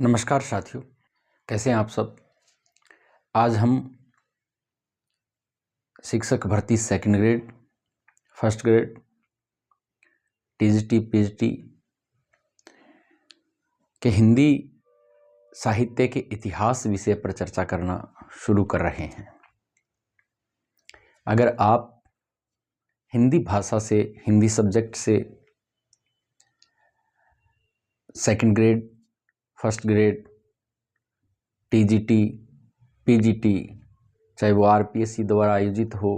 नमस्कार साथियों, कैसे हैं आप सब। आज हम शिक्षक भर्ती second grade, first grade, TGT, PGT के हिंदी साहित्य के इतिहास विषय पर चर्चा करना शुरू कर रहे हैं। अगर आप हिंदी भाषा से, हिंदी सब्जेक्ट से second grade, first grade, TGT, PGT, चाहे वो आरपीएससी द्वारा आयोजित हो,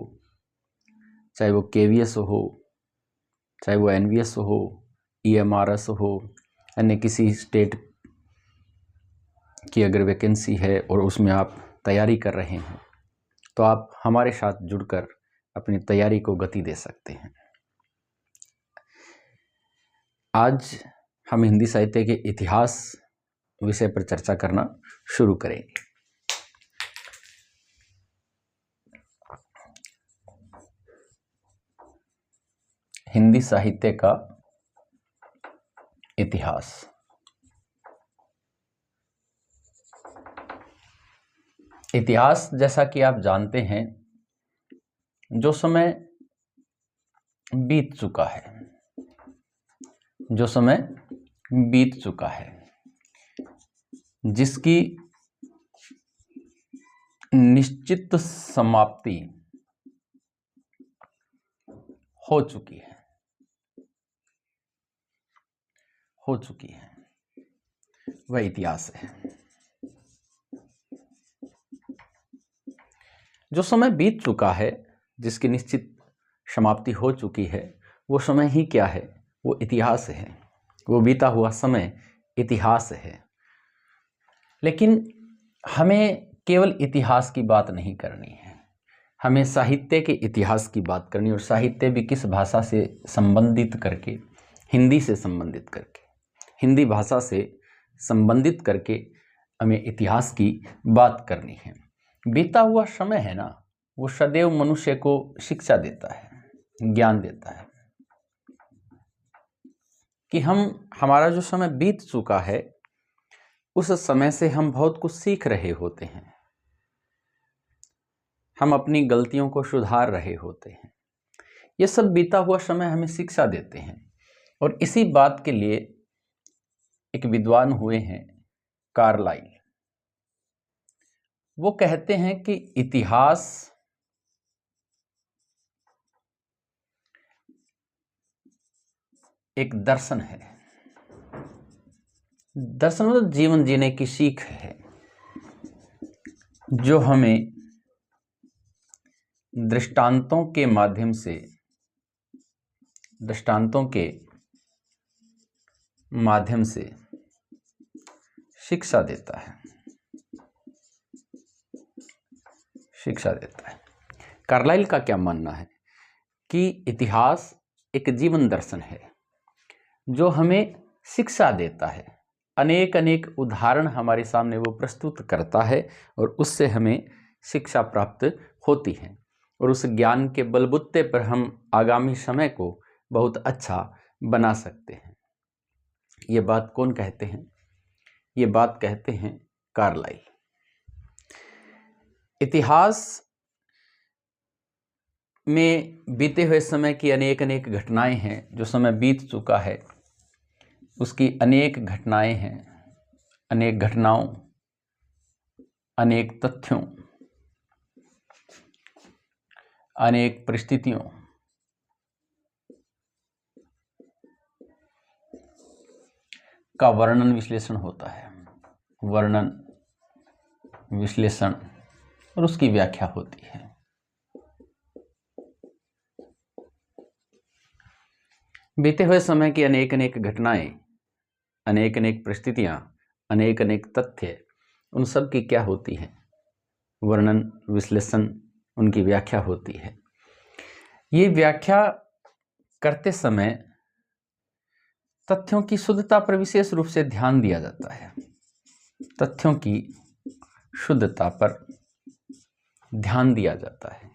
चाहे वो केवीएस हो, चाहे वो एनवीएस हो, ईएमआरएस हो, अन्य किसी स्टेट की अगर वैकेंसी है और उसमें आप तैयारी कर रहे हैं तो आप हमारे साथ जुड़कर अपनी तैयारी को गति दे सकते हैं। आज हम हिंदी साहित्य के इतिहास विषय पर चर्चा करना शुरू करेंगे। हिंदी साहित्य का इतिहास। इतिहास, जैसा कि आप जानते हैं, जो समय बीत चुका है, जो समय बीत चुका है, जिसकी निश्चित समाप्ति हो चुकी है, वह इतिहास है। जो समय बीत चुका है, जिसकी निश्चित समाप्ति हो चुकी है, वो समय ही क्या है? वो इतिहास है। वो बीता हुआ समय इतिहास है। लेकिन हमें केवल इतिहास की बात नहीं करनी है, हमें साहित्य के इतिहास की बात करनी, और साहित्य भी किस भाषा से संबंधित करके, हिंदी से संबंधित करके, हिंदी भाषा से संबंधित करके हमें इतिहास की बात करनी है। बीता हुआ समय है ना, वो सदैव मनुष्य को शिक्षा देता है, ज्ञान देता है कि हमारा जो समय बीत चुका है, उस समय से हम बहुत कुछ सीख रहे होते हैं, हम अपनी गलतियों को सुधार रहे होते हैं। ये सब बीता हुआ समय हमें शिक्षा देते हैं। और इसी बात के लिए एक विद्वान हुए हैं कार्लाइल। वो कहते हैं कि इतिहास एक दर्शन है। दर्शन मतलब जीवन जीने की सीख है, जो हमें दृष्टांतों के माध्यम से, शिक्षा देता है। कार्लाइल का क्या मानना है कि इतिहास एक जीवन दर्शन है जो हमें शिक्षा देता है। अनेक अनेक उदाहरण हमारे सामने वो प्रस्तुत करता है और उससे हमें शिक्षा प्राप्त होती है, और उस ज्ञान के बलबूते पर हम आगामी समय को बहुत अच्छा बना सकते हैं। ये बात कौन कहते हैं? ये बात कहते हैं कार्लाइल। इतिहास में बीते हुए समय की अनेक अनेक घटनाएं हैं। जो समय बीत चुका है उसकी अनेक घटनाएं हैं, अनेक घटनाओं, अनेक तथ्यों, अनेक परिस्थितियों का वर्णन विश्लेषण होता है। वर्णन, विश्लेषण और उसकी व्याख्या होती है। बीते हुए समय की अनेक अनेक घटनाएं, अनेक अनेक परिस्थितियां, अनेक अनेक तथ्य, उन सब की क्या होती है? वर्णन, विश्लेषण, उनकी व्याख्या होती है। ये व्याख्या करते समय तथ्यों की शुद्धता पर विशेष रूप से ध्यान दिया जाता है। तथ्यों की शुद्धता पर ध्यान दिया जाता है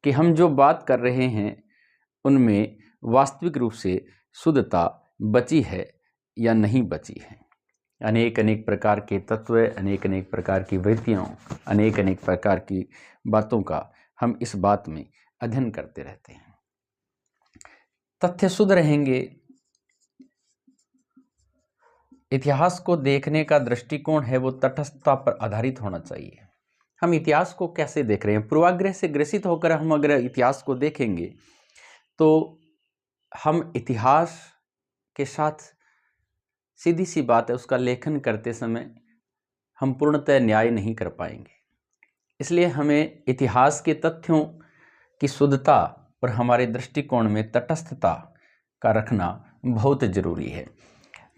कि हम जो बात कर रहे हैं उनमें वास्तविक रूप से शुद्धता बची है या नहीं बची है। अनेक अनेक प्रकार के तत्व, अनेक अनेक प्रकार की वृत्तियों, अनेक अनेक प्रकार की बातों का हम इस बात में अध्ययन करते रहते हैं। तथ्य शुद्ध रहेंगे। इतिहास को देखने का दृष्टिकोण है वो तटस्थता पर आधारित होना चाहिए। हम इतिहास को कैसे देख रहे हैं? पूर्वाग्रह से ग्रसित होकर हम अगर इतिहास को देखेंगे तो हम इतिहास के साथ, सीधी सी बात है, उसका लेखन करते समय हम पूर्णतः न्याय नहीं कर पाएंगे। इसलिए हमें इतिहास के तथ्यों की शुद्धता और हमारे दृष्टिकोण में तटस्थता का रखना बहुत जरूरी है।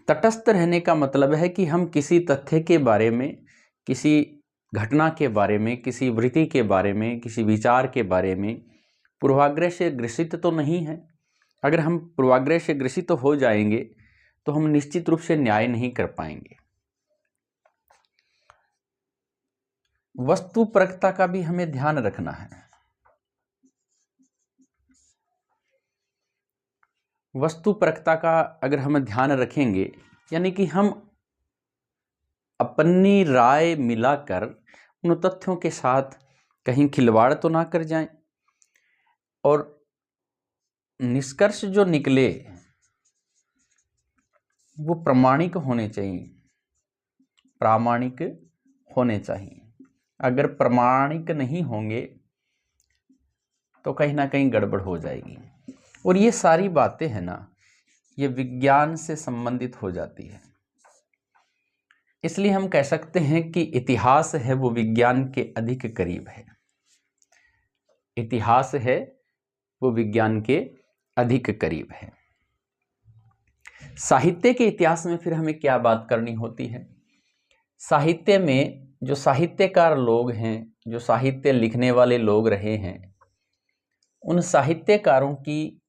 तटस्थ रहने का मतलब है कि हम किसी तथ्य के बारे में, किसी घटना के बारे में, किसी वृत्ति के बारे में, किसी विचार के बारे में पूर्वाग्रह से ग्रसित तो नहीं है। अगर हम पूर्वाग्रह से ग्रसित हो जाएंगे तो हम निश्चित रूप से न्याय नहीं कर पाएंगे। वस्तुपरकता का भी हमें ध्यान रखना है। वस्तुपरकता का अगर हम ध्यान रखेंगे, यानी कि हम अपनी राय मिलाकर उन तथ्यों के साथ कहीं खिलवाड़ तो ना कर जाएं, और निष्कर्ष जो निकले वो प्रामाणिक होने चाहिए, प्रामाणिक होने चाहिए। अगर प्रामाणिक नहीं होंगे तो कहीं ना कहीं गड़बड़ हो जाएगी। और ये सारी बातें हैं ना, ये विज्ञान से संबंधित हो जाती है। इसलिए हम कह सकते हैं कि इतिहास है वो विज्ञान के अधिक करीब है। इतिहास है वो विज्ञान के अधिक करीब है। साहित्य के इतिहास में फिर हमें क्या बात करनी होती है? साहित्य में जो साहित्यकार लोग हैं, जो साहित्य लिखने वाले लोग रहे हैं, उन साहित्यकारों की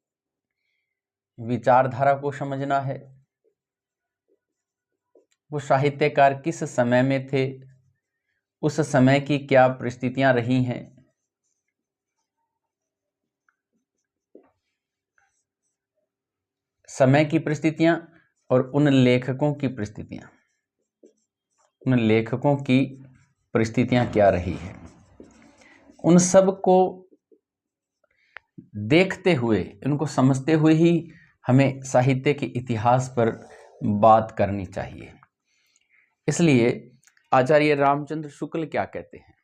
विचारधारा को समझना है। वो साहित्यकार किस समय में थे, उस समय की क्या परिस्थितियां रही हैं, समय की परिस्थितियां और उन लेखकों की परिस्थितियां, उन लेखकों की परिस्थितियां क्या रही है, उन सब को देखते हुए, उनको समझते हुए ही हमें साहित्य के इतिहास पर बात करनी चाहिए। इसलिए आचार्य रामचंद्र शुक्ल क्या कहते हैं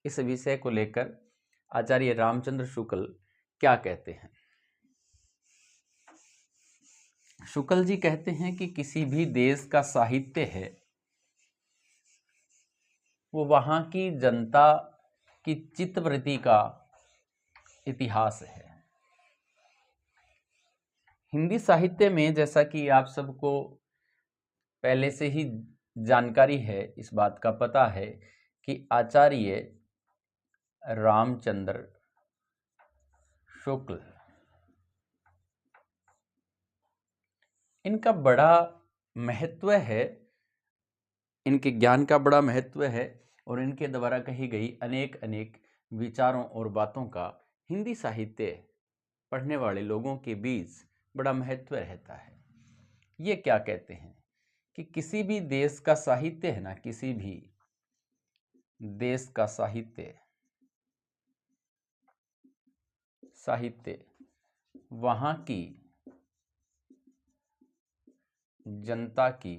इस विषय को लेकर? आचार्य रामचंद्र शुक्ल क्या कहते हैं? शुक्ल जी कहते हैं कि किसी भी देश का साहित्य है वो वहां की जनता की चित्तवृत्ति का इतिहास है। हिंदी साहित्य में, जैसा कि आप सबको पहले से ही जानकारी है, इस बात का पता है कि आचार्य रामचंद्र शुक्ल, इनका बड़ा महत्व है, इनके ज्ञान का बड़ा महत्व है, और इनके द्वारा कही गई अनेक अनेक विचारों और बातों का हिंदी साहित्य पढ़ने वाले लोगों के बीच बड़ा महत्व रहता है। ये क्या कहते हैं कि किसी भी देश का साहित्य है ना, किसी भी देश का साहित्य वहां की जनता की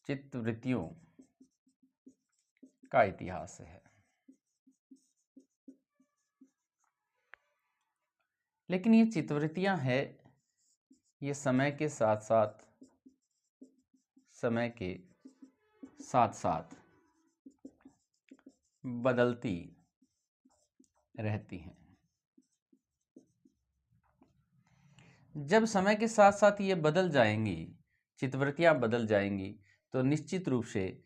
चित्तवृत्तियों का इतिहास है। लेकिन ये चित्तवृत्तियां हैं, ये समय के साथ साथ बदलती रहती हैं। जब समय के साथ साथ ये बदल जाएंगी, चित्तवृत्तियां बदल जाएंगी, तो निश्चित रूप से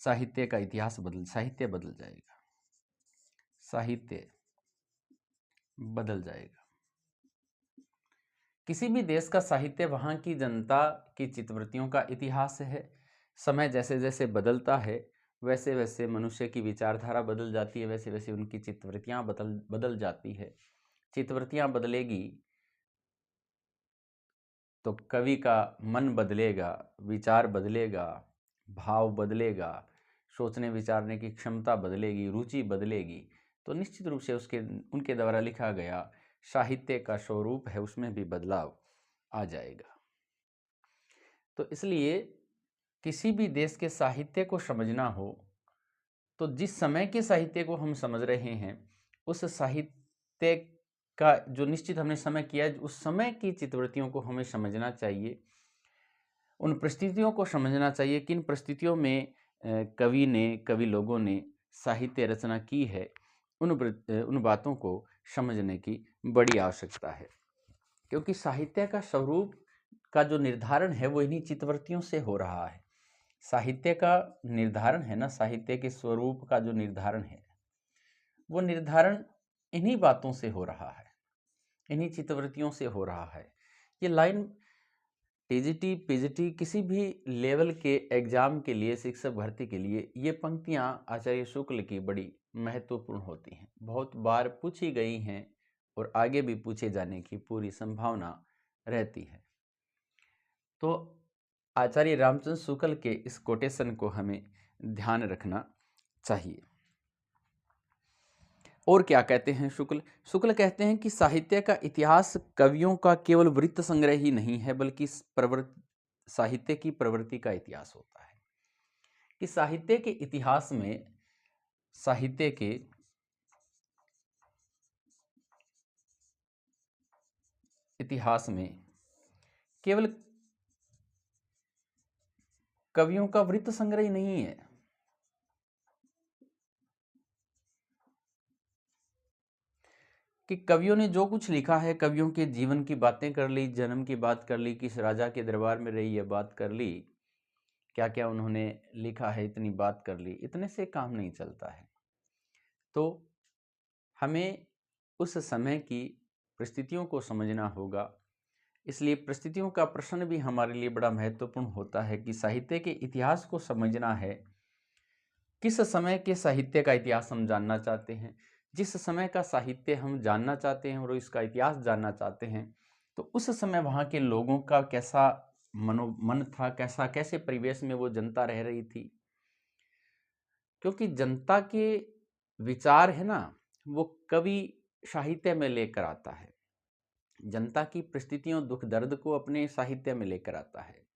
साहित्य का इतिहास साहित्य बदल जाएगा, साहित्य बदल जाएगा। किसी भी देश का साहित्य वहां की जनता की चित्तवृत्तियों का इतिहास है। समय जैसे जैसे बदलता है वैसे वैसे मनुष्य की विचारधारा बदल जाती है, वैसे वैसे उनकी चित्तवृत्तियां बदल जाती है। चित्तवृत्तियां बदलेगी तो कवि का मन बदलेगा, विचार बदलेगा, भाव बदलेगा, सोचने विचारने की क्षमता बदलेगी, रुचि बदलेगी, तो निश्चित रूप से उनके द्वारा लिखा गया साहित्य का स्वरूप है उसमें भी बदलाव आ जाएगा। तो इसलिए किसी भी देश के साहित्य को समझना हो तो जिस समय के साहित्य को हम समझ रहे हैं उस साहित्य का जो निश्चित हमने समय किया है उस समय की चित्रवृत्तियों को हमें समझना चाहिए, उन परिस्थितियों को समझना चाहिए, किन परिस्थितियों में कवि लोगों ने साहित्य रचना की है, उन बातों को समझने की बड़ी आवश्यकता है। क्योंकि साहित्य का स्वरूप का जो निर्धारण है वो इन्हीं चित्रवृत्तियों से हो रहा है। साहित्य का निर्धारण है ना, साहित्य के स्वरूप का जो निर्धारण है वो निर्धारण इन्हीं बातों से हो रहा है, इन्हीं चित्रवृत्तियों से हो रहा है। ये लाइन टीजीटी पीजीटी किसी भी लेवल के एग्जाम के लिए, शिक्षक भर्ती के लिए ये पंक्तियां आचार्य शुक्ल की बड़ी महत्वपूर्ण होती हैं, बहुत बार पूछी गई हैं और आगे भी पूछे जाने की पूरी संभावना रहती है। तो आचार्य रामचंद्र शुक्ल के इस कोटेशन को हमें ध्यान रखना चाहिए। और क्या कहते हैं शुक्ल कहते हैं कि साहित्य का इतिहास कवियों का केवल वृत्त संग्रह ही नहीं है बल्कि साहित्य की प्रवृत्ति का इतिहास होता है। कि साहित्य के इतिहास में, साहित्य के इतिहास में केवल कवियों का वृत्त संग्रह ही नहीं है, कि कवियों ने जो कुछ लिखा है, कवियों के जीवन की बातें कर ली, जन्म की बात कर ली, किस राजा के दरबार में रही ये बात कर ली, क्या क्या उन्होंने लिखा है इतनी बात कर ली, इतने से काम नहीं चलता है। तो हमें उस समय की परिस्थितियों को समझना होगा। इसलिए परिस्थितियों का प्रश्न भी हमारे लिए बड़ा महत्वपूर्ण होता है कि साहित्य के इतिहास को समझना है। किस समय के साहित्य का इतिहास हम जानना चाहते हैं, जिस समय का साहित्य हम जानना चाहते हैं और इसका इतिहास जानना चाहते हैं, तो उस समय वहाँ के लोगों का कैसा मन था, कैसे परिवेश में वो जनता रह रही थी। क्योंकि जनता के विचार है ना, वो कवि साहित्य में लेकर आता है, जनता की परिस्थितियों दुख दर्द को अपने साहित्य में लेकर आता है।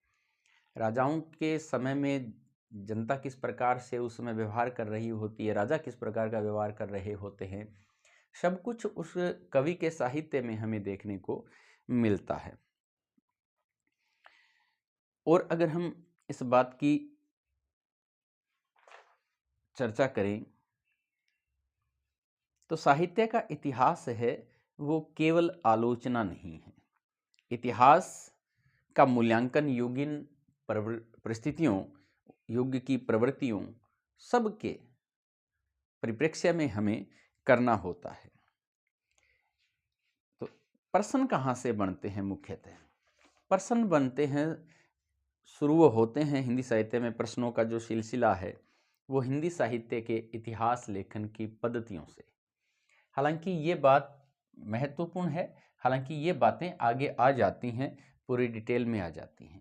राजाओं के समय में जनता किस प्रकार से उस समय व्यवहार कर रही होती है, राजा किस प्रकार का व्यवहार कर रहे होते हैं, सब कुछ उस कवि के साहित्य में हमें देखने को मिलता है। और अगर हम इस बात की चर्चा करें तो साहित्य का इतिहास है वो केवल आलोचना नहीं है। इतिहास का मूल्यांकन युगीन परिस्थितियों, युग की प्रवृत्तियों सबके परिप्रेक्ष्य में हमें करना होता है। तो प्रश्न कहाँ से बनते हैं? मुख्यतः प्रश्न बनते हैं, शुरू होते हैं हिंदी साहित्य में प्रश्नों का जो सिलसिला है वो हिंदी साहित्य के इतिहास लेखन की पद्धतियों से। हालांकि ये बात महत्वपूर्ण है, हालांकि ये बातें आगे आ जाती हैं, पूरी डिटेल में आ जाती हैं।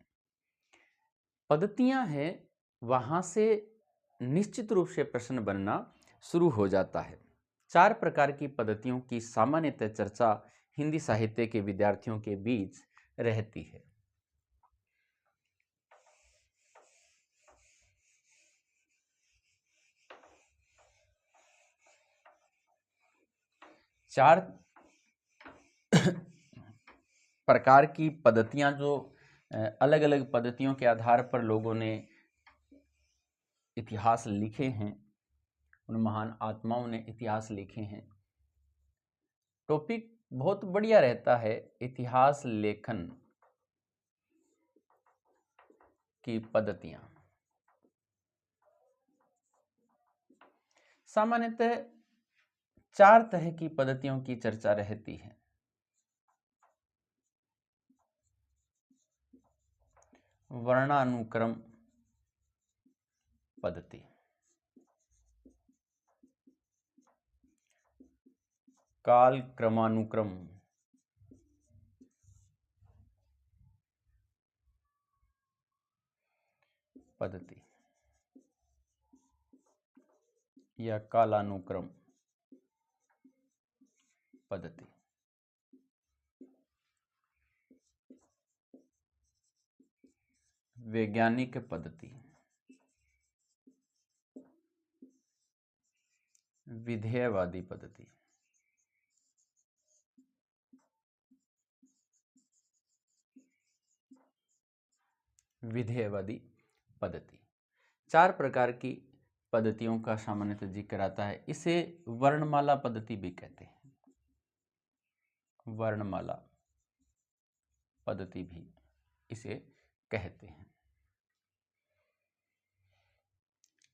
पद्धतियां हैं, वहाँ से निश्चित रूप से प्रश्न बनना शुरू हो जाता है। 4 प्रकार की पद्धतियों की सामान्यतः चर्चा हिंदी साहित्य के विद्यार्थियों के बीच रहती है। चार प्रकार की पद्धतियां जो अलग अलग पद्धतियों के आधार पर लोगों ने इतिहास लिखे हैं, उन महान आत्माओं ने इतिहास लिखे हैं। टॉपिक बहुत बढ़िया रहता है, इतिहास लेखन की पद्धतियां। सामान्यतः 4 तरह की पद्धतियों की चर्चा रहती है। वर्णानुक्रम पद्धति, काल क्रमानुक्रम, पद्धति या कालानुक्रम पद्धति। वैज्ञानिक पद्धति, विधेयवादी पद्धति, विधेयवादी पद्धति। 4 प्रकार की पद्धतियों का सामान्यतः जिक्र आता है। इसे वर्णमाला पद्धति भी कहते हैं, वर्णमाला पद्धति भी इसे कहते हैं।